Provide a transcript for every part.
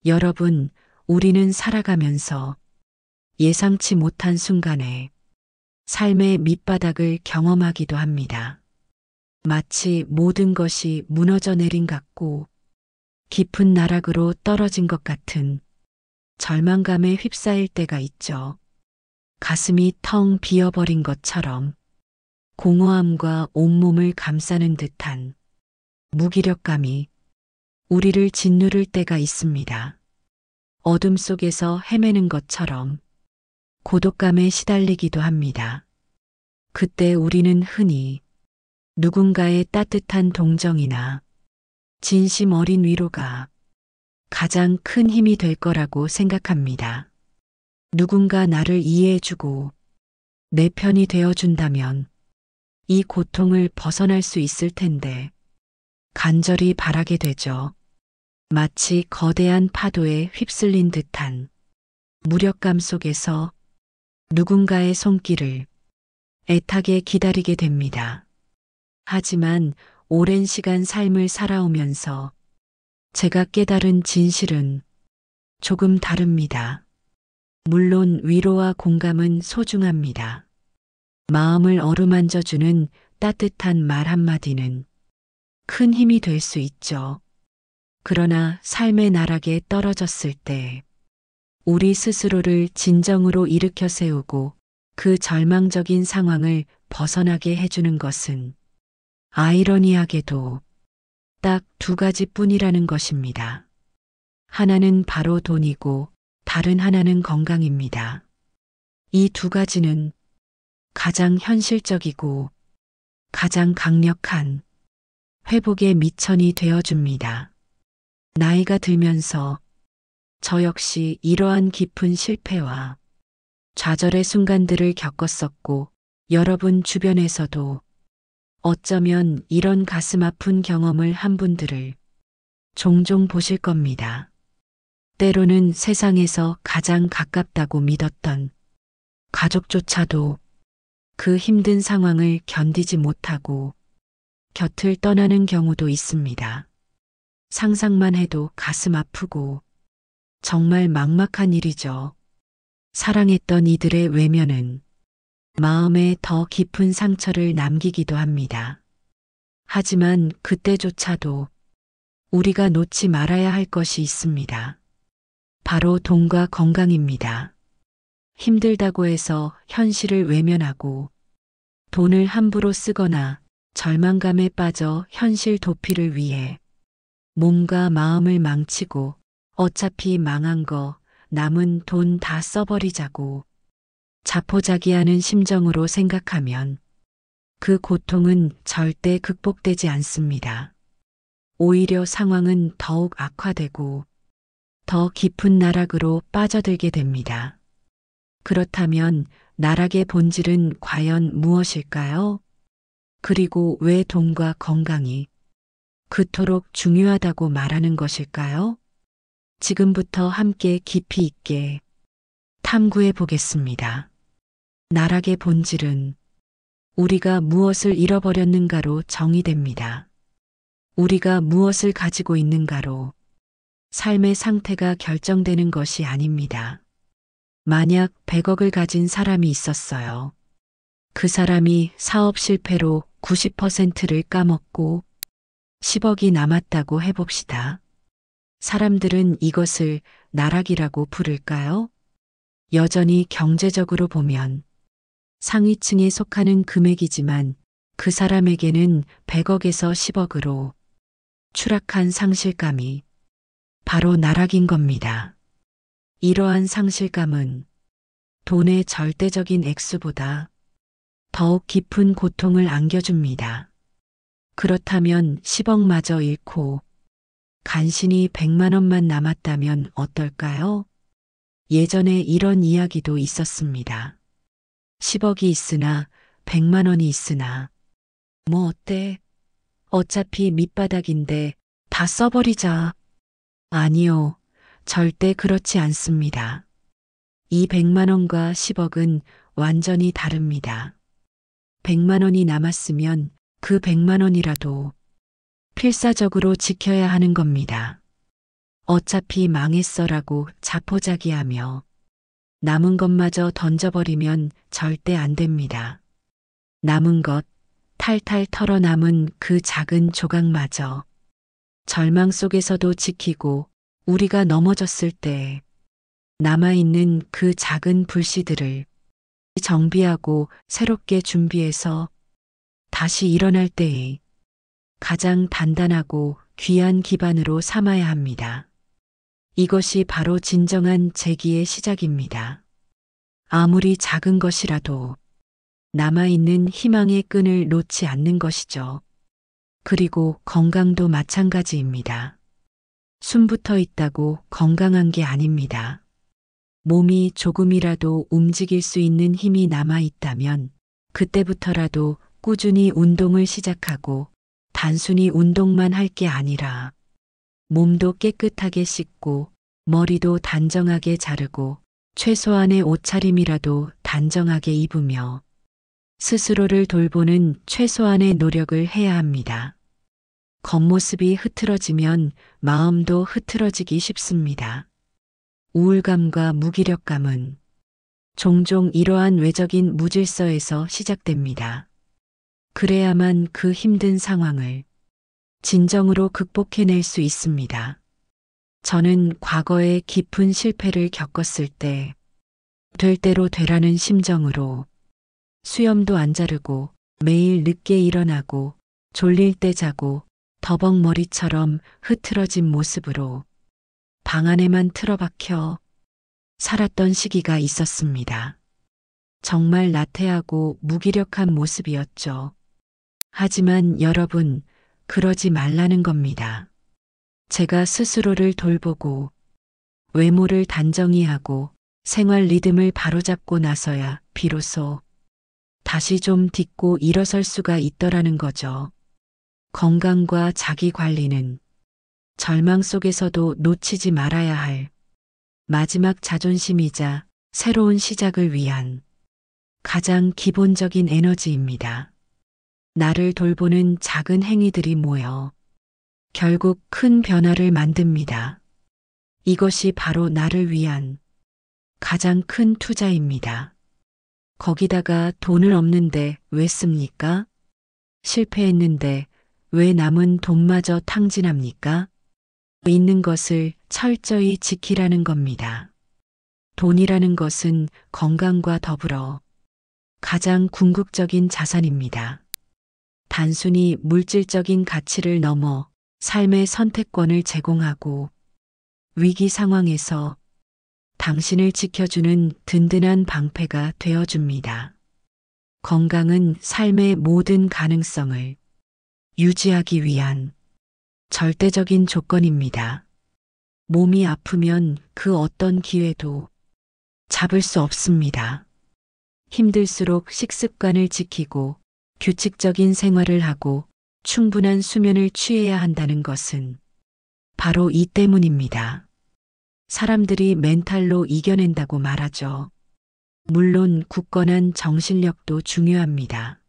여러분, 우리는 살아가면서 예상치 못한 순간에 삶의 밑바닥을 경험하기도 합니다. 마치 모든 것이 무너져 내린 같고 깊은 나락으로 떨어진 것 같은 절망감에 휩싸일 때가 있죠. 가슴이 텅 비어버린 것처럼 공허함과 온몸을 감싸는 듯한 무기력감이 우리를 짓누를 때가 있습니다. 어둠 속에서 헤매는 것처럼 고독감에 시달리기도 합니다. 그때 우리는 흔히 누군가의 따뜻한 동정이나 진심 어린 위로가 가장 큰 힘이 될 거라고 생각합니다. 누군가 나를 이해해주고 내 편이 되어준다면 이 고통을 벗어날 수 있을 텐데 간절히 바라게 되죠. 마치 거대한 파도에 휩쓸린 듯한 무력감 속에서 누군가의 손길을 애타게 기다리게 됩니다. 하지만 오랜 시간 삶을 살아오면서 제가 깨달은 진실은 조금 다릅니다. 물론 위로와 공감은 소중합니다. 마음을 어루만져주는 따뜻한 말 한마디는 큰 힘이 될 수 있죠. 그러나 삶의 나락에 떨어졌을 때 우리 스스로를 진정으로 일으켜 세우고 그 절망적인 상황을 벗어나게 해주는 것은 아이러니하게도 딱 두 가지뿐이라는 것입니다. 하나는 바로 돈이고 다른 하나는 건강입니다. 이 두 가지는 가장 현실적이고 가장 강력한 회복의 미천이 되어줍니다. 나이가 들면서 저 역시 이러한 깊은 실패와 좌절의 순간들을 겪었었고 여러분 주변에서도 어쩌면 이런 가슴 아픈 경험을 한 분들을 종종 보실 겁니다. 때로는 세상에서 가장 가깝다고 믿었던 가족조차도 그 힘든 상황을 견디지 못하고 곁을 떠나는 경우도 있습니다. 상상만 해도 가슴 아프고 정말 막막한 일이죠. 사랑했던 이들의 외면은 마음에 더 깊은 상처를 남기기도 합니다. 하지만 그때조차도 우리가 놓지 말아야 할 것이 있습니다. 바로 돈과 건강입니다. 힘들다고 해서 현실을 외면하고 돈을 함부로 쓰거나 절망감에 빠져 현실 도피를 위해 몸과 마음을 망치고 어차피 망한 거 남은 돈 다 써버리자고 자포자기하는 심정으로 생각하면 그 고통은 절대 극복되지 않습니다. 오히려 상황은 더욱 악화되고 더 깊은 나락으로 빠져들게 됩니다. 그렇다면 나락의 본질은 과연 무엇일까요? 그리고 왜 돈과 건강이 그토록 중요하다고 말하는 것일까요? 지금부터 함께 깊이 있게 탐구해 보겠습니다. 나락의 본질은 우리가 무엇을 잃어버렸는가로 정의됩니다. 우리가 무엇을 가지고 있는가로 삶의 상태가 결정되는 것이 아닙니다. 만약 100억을 가진 사람이 있었어요. 그 사람이 사업 실패로 90%를 까먹고 10억이 남았다고 해봅시다. 사람들은 이것을 나락이라고 부를까요? 여전히 경제적으로 보면 상위층에 속하는 금액이지만 그 사람에게는 100억에서 10억으로 추락한 상실감이 바로 나락인 겁니다. 이러한 상실감은 돈의 절대적인 액수보다 더욱 깊은 고통을 안겨줍니다. 그렇다면 10억마저 잃고 간신히 100만 원만 남았다면 어떨까요? 예전에 이런 이야기도 있었습니다. 10억이 있으나 100만 원이 있으나 뭐 어때? 어차피 밑바닥인데 다 써버리자. 아니요, 절대 그렇지 않습니다. 이 100만 원과 10억은 완전히 다릅니다. 100만 원이 남았으면 그 100만 원이라도 필사적으로 지켜야 하는 겁니다. 어차피 망했어라고 자포자기하며 남은 것마저 던져버리면 절대 안 됩니다. 남은 것, 탈탈 털어 남은 그 작은 조각마저 절망 속에서도 지키고 우리가 넘어졌을 때 남아있는 그 작은 불씨들을 정비하고 새롭게 준비해서 다시 일어날 때에 가장 단단하고 귀한 기반으로 삼아야 합니다. 이것이 바로 진정한 재기의 시작입니다. 아무리 작은 것이라도 남아있는 희망의 끈을 놓지 않는 것이죠. 그리고 건강도 마찬가지입니다. 숨부터 있다고 건강한 게 아닙니다. 몸이 조금이라도 움직일 수 있는 힘이 남아있다면 그때부터라도 꾸준히 운동을 시작하고 단순히 운동만 할 게 아니라 몸도 깨끗하게 씻고 머리도 단정하게 자르고 최소한의 옷차림이라도 단정하게 입으며 스스로를 돌보는 최소한의 노력을 해야 합니다. 겉모습이 흐트러지면 마음도 흐트러지기 쉽습니다. 우울감과 무기력감은 종종 이러한 외적인 무질서에서 시작됩니다. 그래야만 그 힘든 상황을 진정으로 극복해낼 수 있습니다. 저는 과거에 깊은 실패를 겪었을 때 될 대로 되라는 심정으로 수염도 안 자르고 매일 늦게 일어나고 졸릴 때 자고 더벅머리처럼 흐트러진 모습으로 방 안에만 틀어박혀 살았던 시기가 있었습니다. 정말 나태하고 무기력한 모습이었죠. 하지만 여러분, 그러지 말라는 겁니다. 제가 스스로를 돌보고 외모를 단정히 하고 생활 리듬을 바로잡고 나서야 비로소 다시 좀 딛고 일어설 수가 있더라는 거죠. 건강과 자기 관리는 절망 속에서도 놓치지 말아야 할 마지막 자존심이자 새로운 시작을 위한 가장 기본적인 에너지입니다. 나를 돌보는 작은 행위들이 모여 결국 큰 변화를 만듭니다. 이것이 바로 나를 위한 가장 큰 투자입니다. 거기다가 돈을 없는데 왜 씁니까? 실패했는데 왜 남은 돈마저 탕진합니까? 있는 것을 철저히 지키라는 겁니다. 돈이라는 것은 건강과 더불어 가장 궁극적인 자산입니다. 단순히 물질적인 가치를 넘어 삶의 선택권을 제공하고 위기 상황에서 당신을 지켜주는 든든한 방패가 되어줍니다. 건강은 삶의 모든 가능성을 유지하기 위한 절대적인 조건입니다. 몸이 아프면 그 어떤 기회도 잡을 수 없습니다. 힘들수록 식습관을 지키고 규칙적인 생활을 하고 충분한 수면을 취해야 한다는 것은 바로 이 때문입니다. 사람들이 멘탈로 이겨낸다고 말하죠. 물론 굳건한 정신력도 중요합니다.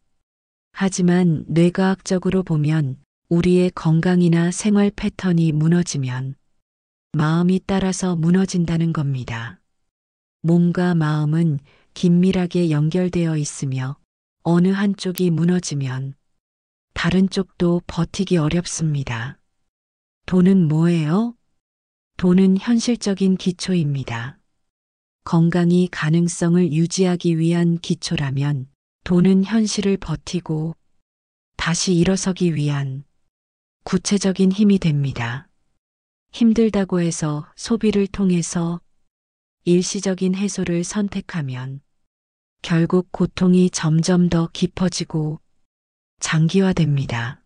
하지만 뇌과학적으로 보면 우리의 건강이나 생활 패턴이 무너지면 마음이 따라서 무너진다는 겁니다. 몸과 마음은 긴밀하게 연결되어 있으며 어느 한쪽이 무너지면 다른 쪽도 버티기 어렵습니다. 돈은 뭐예요? 돈은 현실적인 기초입니다. 건강이 가능성을 유지하기 위한 기초라면 돈은 현실을 버티고 다시 일어서기 위한 구체적인 힘이 됩니다. 힘들다고 해서 소비를 통해서 일시적인 해소를 선택하면 결국 고통이 점점 더 깊어지고 장기화됩니다.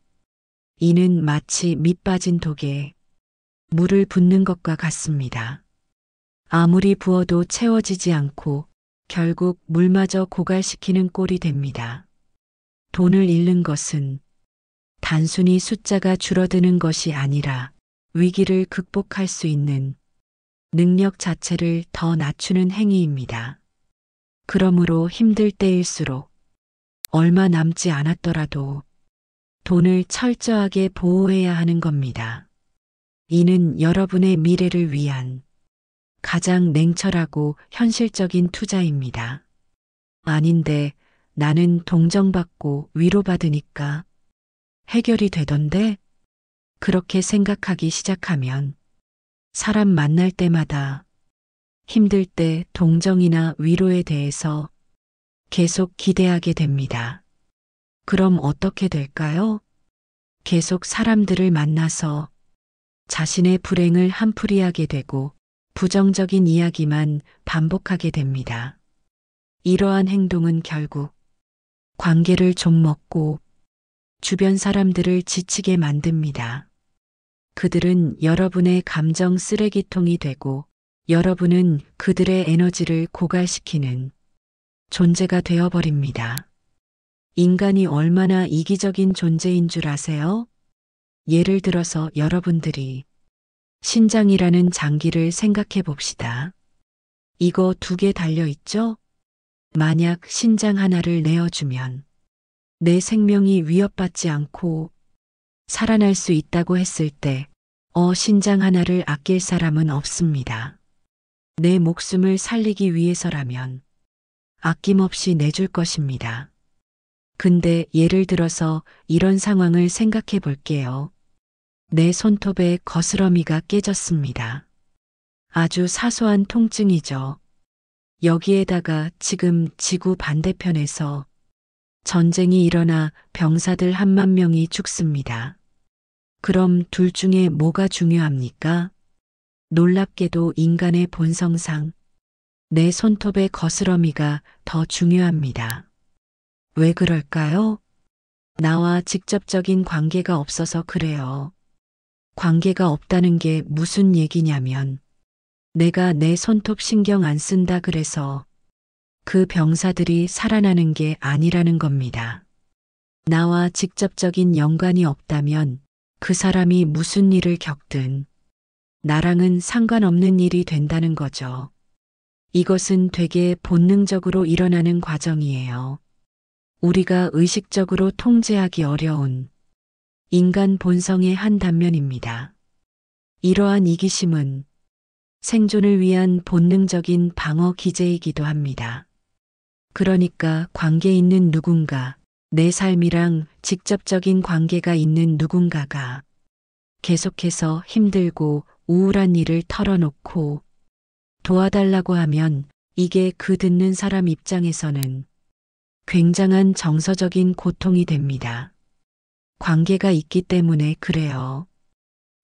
이는 마치 밑 빠진 독에 물을 붓는 것과 같습니다. 아무리 부어도 채워지지 않고 결국 물마저 고갈시키는 꼴이 됩니다. 돈을 잃는 것은 단순히 숫자가 줄어드는 것이 아니라 위기를 극복할 수 있는 능력 자체를 더 낮추는 행위입니다. 그러므로 힘들 때일수록 얼마 남지 않았더라도 돈을 철저하게 보호해야 하는 겁니다. 이는 여러분의 미래를 위한 가장 냉철하고 현실적인 투자입니다. 아닌데 나는 동정받고 위로받으니까 해결이 되던데? 그렇게 생각하기 시작하면 사람 만날 때마다 힘들 때 동정이나 위로에 대해서 계속 기대하게 됩니다. 그럼 어떻게 될까요? 계속 사람들을 만나서 자신의 불행을 한풀이하게 되고 부정적인 이야기만 반복하게 됩니다. 이러한 행동은 결국 관계를 좀먹고 주변 사람들을 지치게 만듭니다. 그들은 여러분의 감정 쓰레기통이 되고 여러분은 그들의 에너지를 고갈시키는 존재가 되어버립니다. 인간이 얼마나 이기적인 존재인 줄 아세요? 예를 들어서 여러분들이 신장이라는 장기를 생각해 봅시다. 이거 2개 달려있죠? 만약 신장 하나를 내어주면 내 생명이 위협받지 않고 살아날 수 있다고 했을 때, 신장 하나를 아낄 사람은 없습니다. 내 목숨을 살리기 위해서라면 아낌없이 내줄 것입니다. 근데 예를 들어서 이런 상황을 생각해 볼게요. 내 손톱에 거스러미가 깨졌습니다. 아주 사소한 통증이죠. 여기에다가 지금 지구 반대편에서 전쟁이 일어나 병사들 1만 명이 죽습니다. 그럼 둘 중에 뭐가 중요합니까? 놀랍게도 인간의 본성상 내 손톱의 거스러미가 더 중요합니다. 왜 그럴까요? 나와 직접적인 관계가 없어서 그래요. 관계가 없다는 게 무슨 얘기냐면 내가 내 손톱 신경 안 쓴다 그래서 그 병사들이 살아나는 게 아니라는 겁니다. 나와 직접적인 연관이 없다면 그 사람이 무슨 일을 겪든 나랑은 상관없는 일이 된다는 거죠. 이것은 되게 본능적으로 일어나는 과정이에요. 우리가 의식적으로 통제하기 어려운 인간 본성의 한 단면입니다. 이러한 이기심은 생존을 위한 본능적인 방어 기제이기도 합니다. 그러니까 관계 있는 누군가, 내 삶이랑 직접적인 관계가 있는 누군가가 계속해서 힘들고 우울한 일을 털어놓고 도와달라고 하면 이게 그 듣는 사람 입장에서는 굉장한 정서적인 고통이 됩니다. 관계가 있기 때문에 그래요.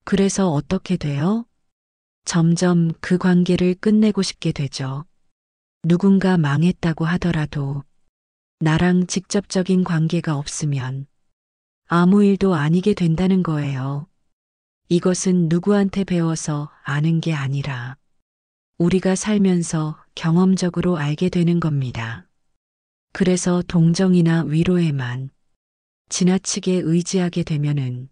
그래서 어떻게 돼요? 점점 그 관계를 끝내고 싶게 되죠. 누군가 망했다고 하더라도 나랑 직접적인 관계가 없으면 아무 일도 아니게 된다는 거예요. 이것은 누구한테 배워서 아는 게 아니라 우리가 살면서 경험적으로 알게 되는 겁니다. 그래서 동정이나 위로에만 지나치게 의지하게 되면은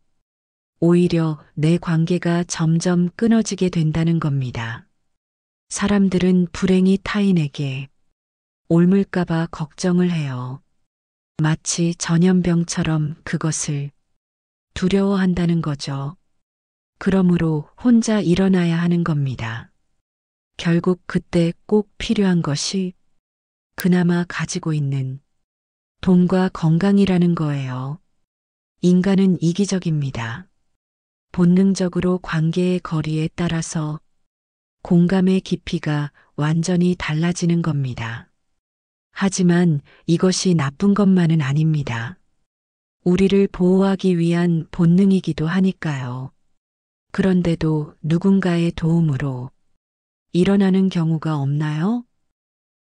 오히려 내 관계가 점점 끊어지게 된다는 겁니다. 사람들은 불행이 타인에게 옮을까봐 걱정을 해요. 마치 전염병처럼 그것을 두려워한다는 거죠. 그러므로 혼자 일어나야 하는 겁니다. 결국 그때 꼭 필요한 것이 그나마 가지고 있는 돈과 건강이라는 거예요. 인간은 이기적입니다. 본능적으로 관계의 거리에 따라서 공감의 깊이가 완전히 달라지는 겁니다. 하지만 이것이 나쁜 것만은 아닙니다. 우리를 보호하기 위한 본능이기도 하니까요. 그런데도 누군가의 도움으로 일어나는 경우가 없나요?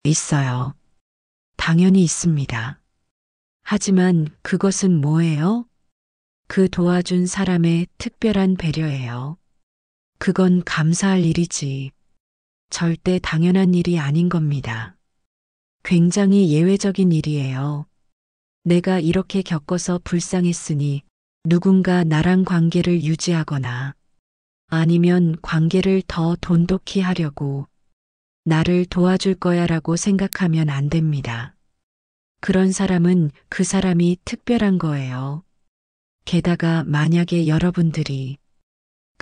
있어요. 당연히 있습니다. 하지만 그것은 뭐예요? 그 도와준 사람의 특별한 배려예요. 그건 감사할 일이지 절대 당연한 일이 아닌 겁니다. 굉장히 예외적인 일이에요. 내가 이렇게 겪어서 불쌍했으니 누군가 나랑 관계를 유지하거나 아니면 관계를 더 돈독히 하려고 나를 도와줄 거야라고 생각하면 안 됩니다. 그런 사람은 그 사람이 특별한 거예요. 게다가 만약에 여러분들이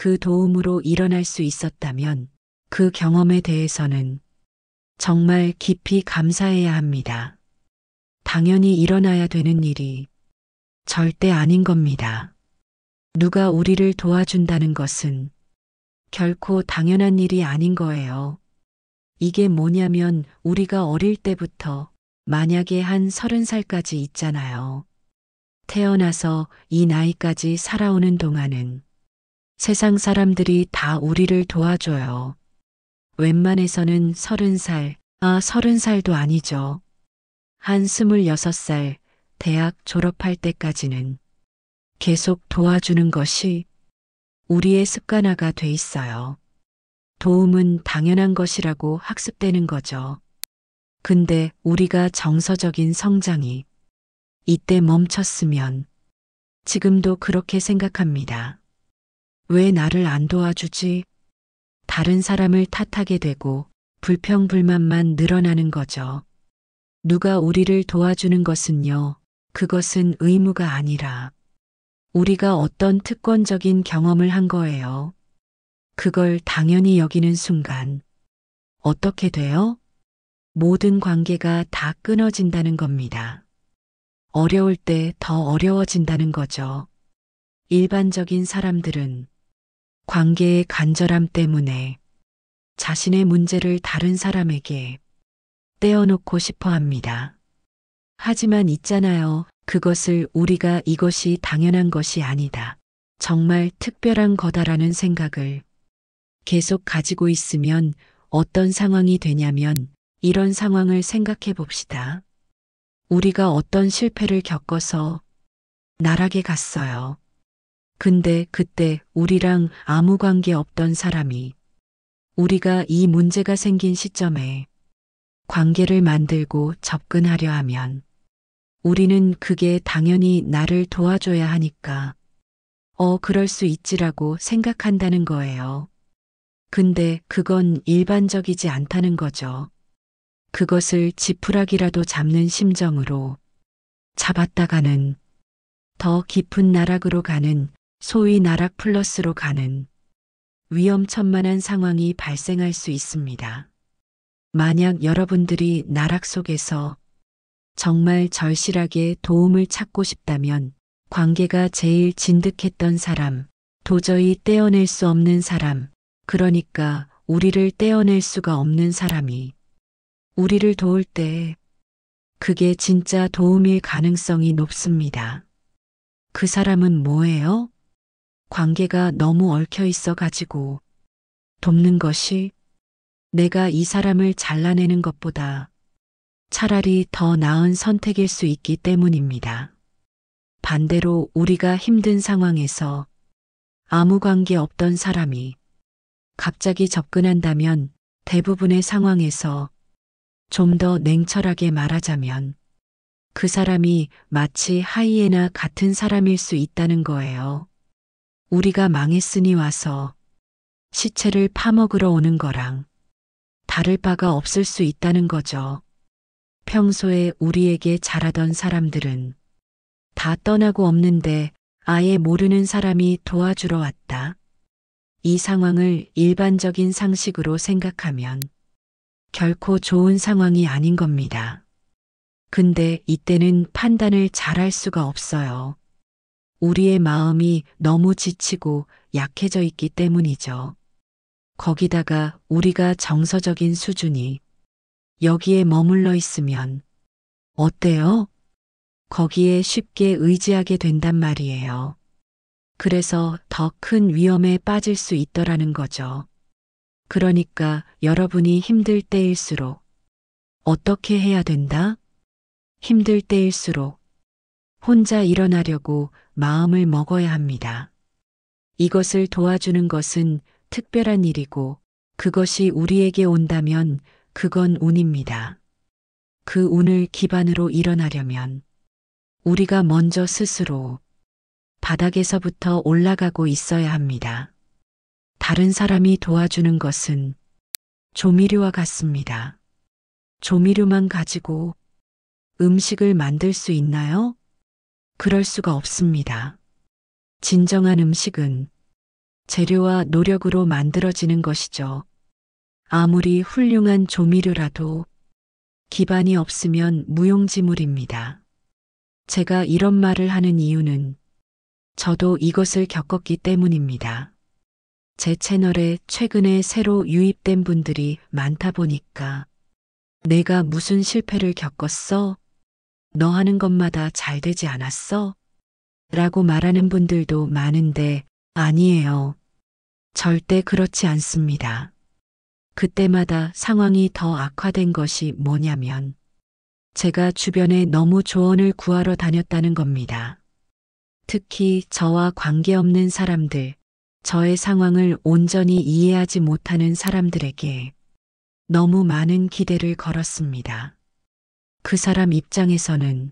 그 도움으로 일어날 수 있었다면 그 경험에 대해서는 정말 깊이 감사해야 합니다. 당연히 일어나야 되는 일이 절대 아닌 겁니다. 누가 우리를 도와준다는 것은 결코 당연한 일이 아닌 거예요. 이게 뭐냐면 우리가 어릴 때부터 만약에 한 30살까지 있잖아요. 태어나서 이 나이까지 살아오는 동안은 세상 사람들이 다 우리를 도와줘요. 웬만해서는 30살, 30살도 아니죠. 한 26살 대학 졸업할 때까지는 계속 도와주는 것이 우리의 습관화가 돼 있어요. 도움은 당연한 것이라고 학습되는 거죠. 근데 우리가 정서적인 성장이 이때 멈췄으면 지금도 그렇게 생각합니다. 왜 나를 안 도와주지? 다른 사람을 탓하게 되고 불평불만만 늘어나는 거죠. 누가 우리를 도와주는 것은요, 그것은 의무가 아니라 우리가 어떤 특권적인 경험을 한 거예요. 그걸 당연히 여기는 순간 어떻게 돼요? 모든 관계가 다 끊어진다는 겁니다. 어려울 때 더 어려워진다는 거죠. 일반적인 사람들은 관계의 간절함 때문에 자신의 문제를 다른 사람에게 떼어놓고 싶어 합니다. 하지만 있잖아요. 그것을 우리가 이것이 당연한 것이 아니다. 정말 특별한 거다라는 생각을 계속 가지고 있으면 어떤 상황이 되냐면 이런 상황을 생각해 봅시다. 우리가 어떤 실패를 겪어서 나락에 갔어요. 근데 그때 우리랑 아무 관계 없던 사람이 우리가 이 문제가 생긴 시점에 관계를 만들고 접근하려 하면 우리는 그게 당연히 나를 도와줘야 하니까 그럴 수 있지라고 생각한다는 거예요. 근데 그건 일반적이지 않다는 거죠. 그것을 지푸라기라도 잡는 심정으로 잡았다가는 더 깊은 나락으로 가는 소위 나락 플러스로 가는 위험천만한 상황이 발생할 수 있습니다. 만약 여러분들이 나락 속에서 정말 절실하게 도움을 찾고 싶다면 관계가 제일 진득했던 사람, 도저히 떼어낼 수 없는 사람, 그러니까 우리를 떼어낼 수가 없는 사람이 우리를 도울 때 그게 진짜 도움일 가능성이 높습니다. 그 사람은 뭐예요? 관계가 너무 얽혀 있어 가지고 돕는 것이 내가 이 사람을 잘라내는 것보다 차라리 더 나은 선택일 수 있기 때문입니다. 반대로 우리가 힘든 상황에서 아무 관계 없던 사람이 갑자기 접근한다면 대부분의 상황에서 좀 더 냉철하게 말하자면 그 사람이 마치 하이에나 같은 사람일 수 있다는 거예요. 우리가 망했으니 와서 시체를 파먹으러 오는 거랑 다를 바가 없을 수 있다는 거죠. 평소에 우리에게 잘하던 사람들은 다 떠나고 없는데 아예 모르는 사람이 도와주러 왔다. 이 상황을 일반적인 상식으로 생각하면 결코 좋은 상황이 아닌 겁니다. 근데 이때는 판단을 잘할 수가 없어요. 우리의 마음이 너무 지치고 약해져 있기 때문이죠. 거기다가 우리가 정서적인 수준이 여기에 머물러 있으면 어때요? 거기에 쉽게 의지하게 된단 말이에요. 그래서 더 큰 위험에 빠질 수 있더라는 거죠. 그러니까 여러분이 힘들 때일수록 어떻게 해야 된다? 힘들 때일수록 혼자 일어나려고 마음을 먹어야 합니다. 이것을 도와주는 것은 특별한 일이고 그것이 우리에게 온다면 그건 운입니다. 그 운을 기반으로 일어나려면 우리가 먼저 스스로 바닥에서부터 올라가고 있어야 합니다. 다른 사람이 도와주는 것은 조미료와 같습니다. 조미료만 가지고 음식을 만들 수 있나요? 그럴 수가 없습니다. 진정한 음식은 재료와 노력으로 만들어지는 것이죠. 아무리 훌륭한 조미료라도 기반이 없으면 무용지물입니다. 제가 이런 말을 하는 이유는 저도 이것을 겪었기 때문입니다. 제 채널에 최근에 새로 유입된 분들이 많다 보니까 내가 무슨 실패를 겪었어? 너 하는 것마다 잘 되지 않았어? 라고 말하는 분들도 많은데 아니에요. 절대 그렇지 않습니다. 그때마다 상황이 더 악화된 것이 뭐냐면 제가 주변에 너무 조언을 구하러 다녔다는 겁니다. 특히 저와 관계없는 사람들, 저의 상황을 온전히 이해하지 못하는 사람들에게 너무 많은 기대를 걸었습니다. 그 사람 입장에서는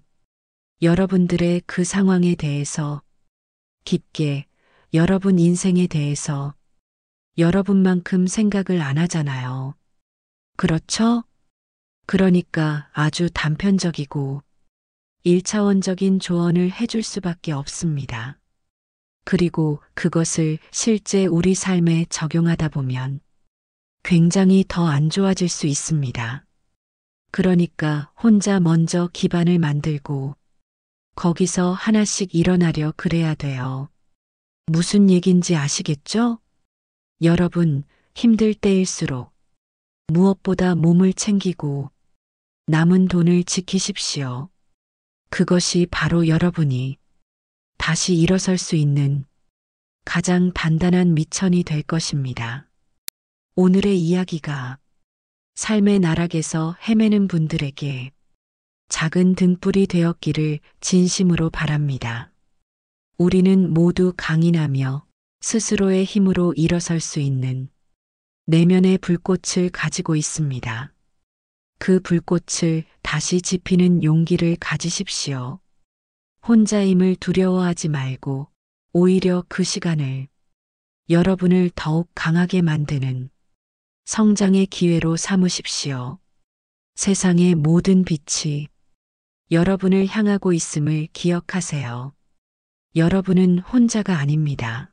여러분들의 그 상황에 대해서 깊게 여러분 인생에 대해서 여러분만큼 생각을 안 하잖아요. 그렇죠? 그러니까 아주 단편적이고 1차원적인 조언을 해줄 수밖에 없습니다. 그리고 그것을 실제 우리 삶에 적용하다 보면 굉장히 더 안 좋아질 수 있습니다. 그러니까 혼자 먼저 기반을 만들고 거기서 하나씩 일어나려 그래야 돼요. 무슨 얘긴지 아시겠죠? 여러분, 힘들 때일수록 무엇보다 몸을 챙기고 남은 돈을 지키십시오. 그것이 바로 여러분이 다시 일어설 수 있는 가장 단단한 미천이 될 것입니다. 오늘의 이야기가 삶의 나락에서 헤매는 분들에게 작은 등불이 되었기를 진심으로 바랍니다. 우리는 모두 강인하며 스스로의 힘으로 일어설 수 있는 내면의 불꽃을 가지고 있습니다. 그 불꽃을 다시 지피는 용기를 가지십시오. 혼자임을 두려워하지 말고 오히려 그 시간을 여러분을 더욱 강하게 만드는 성장의 기회로 삼으십시오. 세상의 모든 빛이 여러분을 향하고 있음을 기억하세요. 여러분은 혼자가 아닙니다.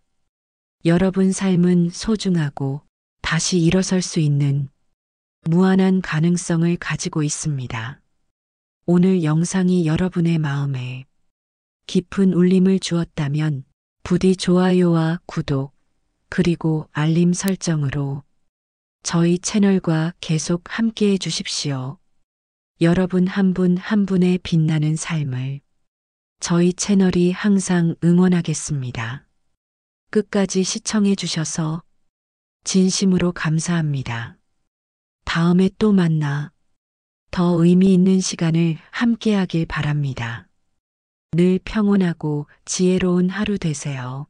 여러분 삶은 소중하고 다시 일어설 수 있는 무한한 가능성을 가지고 있습니다. 오늘 영상이 여러분의 마음에 깊은 울림을 주었다면 부디 좋아요와 구독 그리고 알림 설정으로 저희 채널과 계속 함께해 주십시오. 여러분 한 분 한 분의 빛나는 삶을 저희 채널이 항상 응원하겠습니다. 끝까지 시청해 주셔서 진심으로 감사합니다. 다음에 또 만나 더 의미 있는 시간을 함께하길 바랍니다. 늘 평온하고 지혜로운 하루 되세요.